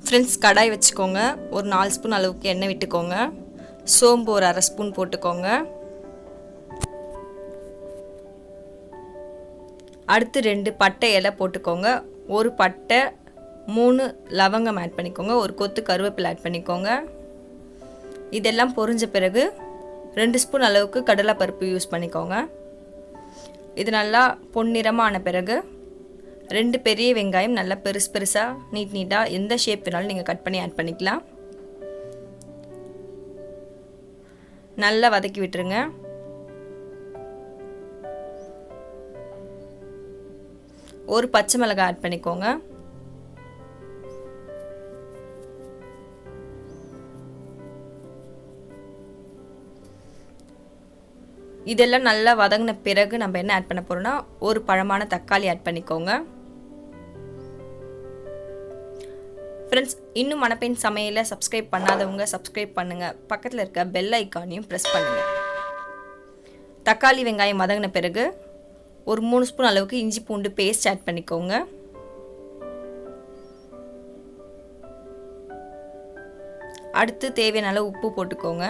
Friends, கடாய் வச்சுக்கோங்க. ஒரு 4 spoon அளவுக்கு எண்ணெய் விட்டுக்கோங்க. சோம்பு ஒரு 1/2 ஸ்பூன் போட்டுக்கோங்க. அடுத்து 2 பட்டை இலை போட்டுக்கோங்க. ஒரு பட்டை, 3 லவங்கம் ஆட் பண்ணிக்கோங்க. ஒரு கொத்து கருவேப்பிலை ஆட் பண்ணிக்கோங்க. இதெல்லாம் பொரிஞ்ச பிறகு 2 ஸ்பூன் அளவுக்கு கடலைப்பருப்பு யூஸ் பண்ணிக்கோங்க. இது நல்லா பொன்னிறமான பிறகு 2 பெரிய வெங்காயம் நல்லா பெருசாக நீட்டாக எந்த ஷேப் வேணாலும் நீங்கள் கட் பண்ணி ஆட் பண்ணிக்கலாம். நல்லா வதக்கி விட்டுருங்க. ஒரு பச்சை மிளகாய் ஆட் பண்ணிக்கோங்க. இதெல்லாம் நல்லா வதங்கின பிறகு நம்ம என்ன ஆட் பண்ண போறோம்னா ஒரு பழமான தக்காளி ஆட் பண்ணிக்கோங்க. ஃப்ரெண்ட்ஸ், இன்னும் மணப்பெண் சமையலை சப்ஸ்கிரைப் பண்ணாதவங்க சப்ஸ்கிரைப் பண்ணுங்கள். பக்கத்தில் இருக்க பெல் ஐக்கானையும் ப்ரெஸ் பண்ணுங்கள். தக்காளி வெங்காயம் வதங்கின பிறகு ஒரு 3 ஸ்பூன் அளவுக்கு இஞ்சி பூண்டு பேஸ்ட் ஆட் பண்ணிக்கோங்க. அடுத்து தேவையான அளவு உப்பு போட்டுக்கோங்க.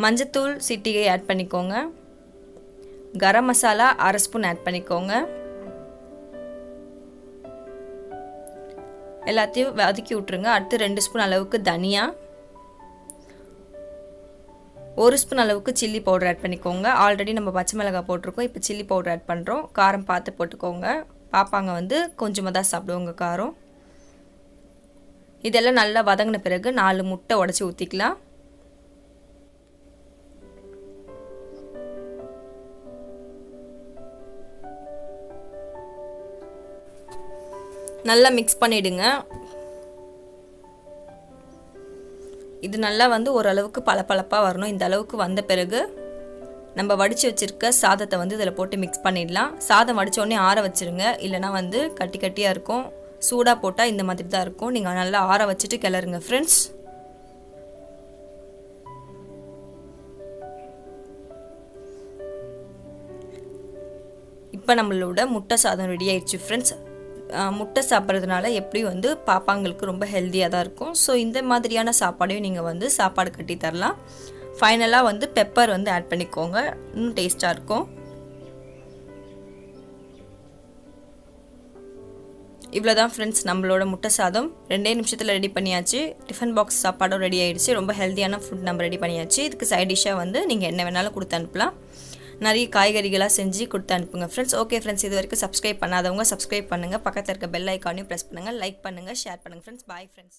மஞ்சத்தூள் சிட்டிகை ஆட் பண்ணிக்கோங்க. கரம் மசாலா 1/2 ஸ்பூன் ஆட் பண்ணிக்கோங்க. எல்லாத்தையும் வதக்கி விட்டுருங்க. அடுத்து 2 ஸ்பூன் அளவுக்கு தனியா, 1 ஸ்பூன் அளவுக்கு சில்லி பவுடர் ஆட் பண்ணிக்கோங்க. ஆல்ரெடி நம்ம பச்சை மிளகாய் போட்டிருக்கோம். இப்போ சில்லி பவுடர் ஆட் பண்ணுறோம். காரம் பார்த்து போட்டுக்கோங்க. பாப்பாங்க கொஞ்சமாக தான் சாப்பிடுவோங்க காரம். இதெல்லாம் நல்லா வதங்கின பிறகு 4 முட்டை உடச்சி ஊற்றிக்கலாம். நல்லா மிக்ஸ் பண்ணிடுங்க. இது நல்லா ஓரளவுக்கு பளபளப்பாக வரணும். இந்த அளவுக்கு வந்த பிறகு நம்ம வடித்து வச்சுருக்க சாதத்தை இதில் போட்டு மிக்ஸ் பண்ணிடலாம். சாதம் வடித்த உடனே ஆற வச்சுருங்க. இல்லைனா கட்டி கட்டியாக இருக்கும். சூடாக போட்டால் இந்த மாதிரி தான் இருக்கும். நீங்கள் நல்லா ஆற வச்சுட்டு கிளறுங்க ஃப்ரெண்ட்ஸ். இப்போ நம்மளோட முட்டை சாதம் ரெடி ஆயிடுச்சு ஃப்ரெண்ட்ஸ். முட்டை சாப்பிட்றதுனால எப்படி பாப்பாங்களுக்கு ரொம்ப ஹெல்த்தியாக தான் இருக்கும். ஸோ இந்த மாதிரியான சாப்பாடையும் நீங்கள் சாப்பாடு கட்டி தரலாம். ஃபைனலாக பெப்பர் ஆட் பண்ணிக்கோங்க. இன்னும் டேஸ்ட்டாக இருக்கும். இவ்வளோதான் ஃப்ரெண்ட்ஸ், நம்மளோட முட்டை சாதம் 2 நிமிஷத்தில் ரெடி பண்ணியாச்சு. டிஃபன் பாக்ஸ் சாப்பாடும் ரெடி ஆகிடுச்சு. ரொம்ப ஹெல்த்தியான ஃபுட் நம்ம ரெடி பண்ணியாச்சு. இதுக்கு சைட் டிஷ்ஷாக நீங்கள் என்ன வேணாலும் கொடுத்து அனுப்பலாம். நிறைய காய்கறிகளாக செஞ்சு கொடுத்து அனுப்புங்க ஃப்ரெண்ட்ஸ். ஓகே ஃப்ரெண்ட்ஸ், இது வரைக்கும் சப்ஸ்கிரைப் பண்ணாதவங்க சப்ஸ்கிரைப் பண்ணுங்கள். பக்கத்தில் இருக்க பெல் ஐக்கானையும் ப்ரெஸ் பண்ணுங்கள். லைக் பண்ணுங்கள், ஷேர் பண்ணுங்கள் ஃப்ரெண்ட்ஸ். Bye friends.